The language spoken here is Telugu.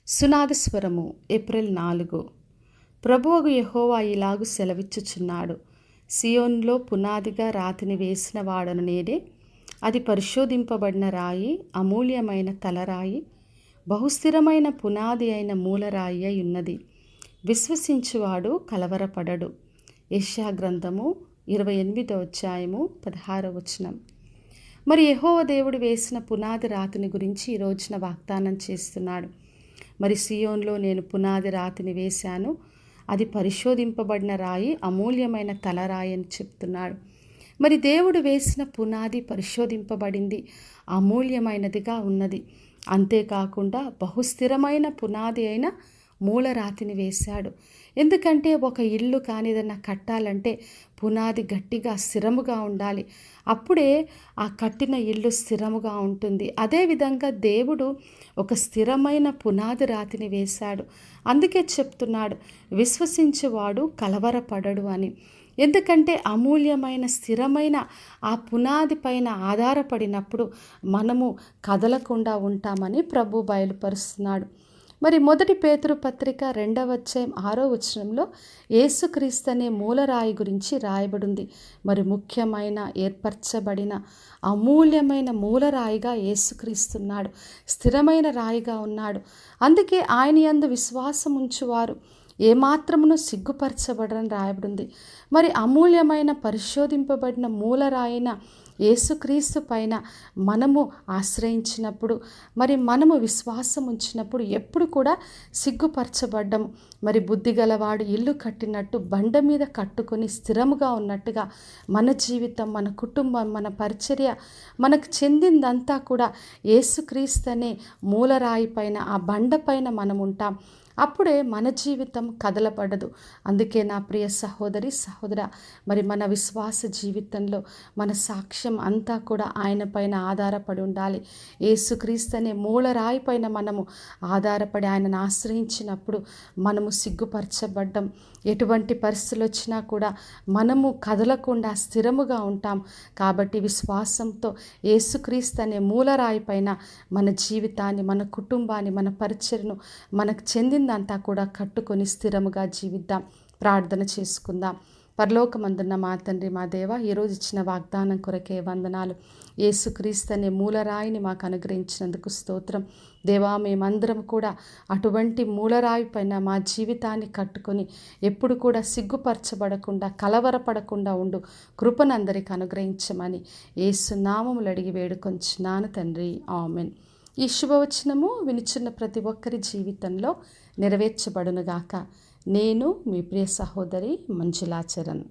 సునాదస్వరము ఏప్రిల్ 4. ప్రభువగు యెహోవా ఇలాగు సెలవిచ్చుచున్నాడు. సియోనులో పునాదిగా రాతిని వేసిన వాడను నేనే. అది పరిశోధింపబడిన రాయి, అమూల్యమైన తలరాయి, బహుస్థిరమైన పునాది అయిన మూలరాయి అయి ఉన్నది. విశ్వసించువాడు కలవరపడడు. యెషయా గ్రంథము 28వ అధ్యాయము 16వ వచనం. మరి యెహోవా దేవుడు వేసిన పునాది రాతిని గురించి ఈ రోజున వాగ్దానం చేస్తున్నాడు. మరి సియోన్లో నేను పునాది రాతిని వేశాను, అది పరిశోధింపబడిన రాయి, అమూల్యమైన తలరాయి అని చెప్తున్నాడు. మరి దేవుడు వేసిన పునాది పరిశోధింపబడింది, అమూల్యమైనదిగా ఉన్నది. అంతేకాకుండా బహుస్థిరమైన పునాది అయిన మూలరాతిని వేశాడు. ఎందుకంటే ఒక ఇల్లు కానీ ఏదన్నా కట్టాలంటే పునాది గట్టిగా స్థిరముగా ఉండాలి. అప్పుడే ఆ కట్టిన ఇల్లు స్థిరముగా ఉంటుంది. అదేవిధంగా దేవుడు ఒక స్థిరమైన పునాది రాతిని వేశాడు. అందుకే చెప్తున్నాడు, విశ్వసించువాడు కలవరపడడు అని. ఎందుకంటే అమూల్యమైన స్థిరమైన ఆ పునాది పైన ఆధారపడినప్పుడు మనము కదలకుండా ఉంటామని ప్రభు బయలుపరుస్తున్నాడు. మరి 1 పేతురు పత్రిక 2వ అధ్యాయం 6వ వచనంలో యేసుక్రీస్తు అనే మూలరాయి గురించి రాయబడింది. మరి ముఖ్యమైన ఏర్పరచబడిన అమూల్యమైన మూలరాయిగా యేసుక్రీస్తున్నాడు, స్థిరమైన రాయిగా ఉన్నాడు. అందుకే ఆయన యందు విశ్వాసం ఉంచువారు ఏమాత్రమును సిగ్గుపరచబడని రాయబడింది. మరి అమూల్యమైన పరిశోధింపబడిన మూలరాయిన యేసుక్రీస్తు పైన మనము ఆశ్రయించినప్పుడు, మరి మనము విశ్వాసం ఉంచినప్పుడు ఎప్పుడు కూడా సిగ్గుపరచబడ్డము. మరి బుద్ధిగలవాడు ఇల్లు కట్టినట్టు బండ మీద కట్టుకొని స్థిరముగా ఉన్నట్టుగా మన జీవితం, మన కుటుంబం, మన పరిచర్య, మనకు చెందిందంతా కూడా యేసుక్రీస్తు అనే మూలరాయి పైన, ఆ బండ పైన మనం ఉంటాం. అప్పుడే మన జీవితం కదలబడదు. అందుకే నా ప్రియ సహోదరి సహోదర, మరి మన విశ్వాస జీవితంలో మన సాక్ష్యం అంతా కూడా ఆయన పైన ఆధారపడి ఉండాలి. యేసుక్రీస్తు అనే మూలరాయి పైన మనము ఆధారపడి ఆయనను ఆశ్రయించినప్పుడు మనము సిగ్గుపరచబడ్డం, ఎటువంటి పరిస్థితులు వచ్చినా కూడా మనము కదలకుండా స్థిరముగా ఉంటాం. కాబట్టి విశ్వాసంతో యేసుక్రీస్తు అనే మూలరాయి పైన మన జీవితాన్ని, మన కుటుంబాన్ని, మన పరిచర్ను, మనకు చెందిందంతా కూడా కట్టుకొని స్థిరముగా జీవిద్దాం. ప్రార్థన చేసుకుందాం. పరలోకమందున్న మా తండ్రి, మా దేవ, ఈరోజు ఇచ్చిన వాగ్దానం కొరకే వందనాలు. యేసుక్రీస్తు అనే మూలరాయిని మాకు అనుగ్రహించినందుకు స్తోత్రం. దేవా, మేమందరం కూడా అటువంటి మూలరాయి పైన మా జీవితాన్ని కట్టుకొని ఎప్పుడు కూడా సిగ్గుపరచబడకుండా, కలవరపడకుండా ఉండు కృపను అందరికి అనుగ్రహించమని యేసు నామములో అడిగి వేడుకొంచున్నాను తండ్రి, ఆమెన్. ఈ శుభవచనము వినిచున్న ప్రతి ఒక్కరి జీవితంలో నెరవేర్చబడునుగాక. నేను మీ ప్రియ సహోదరి మంజులా చరణ్.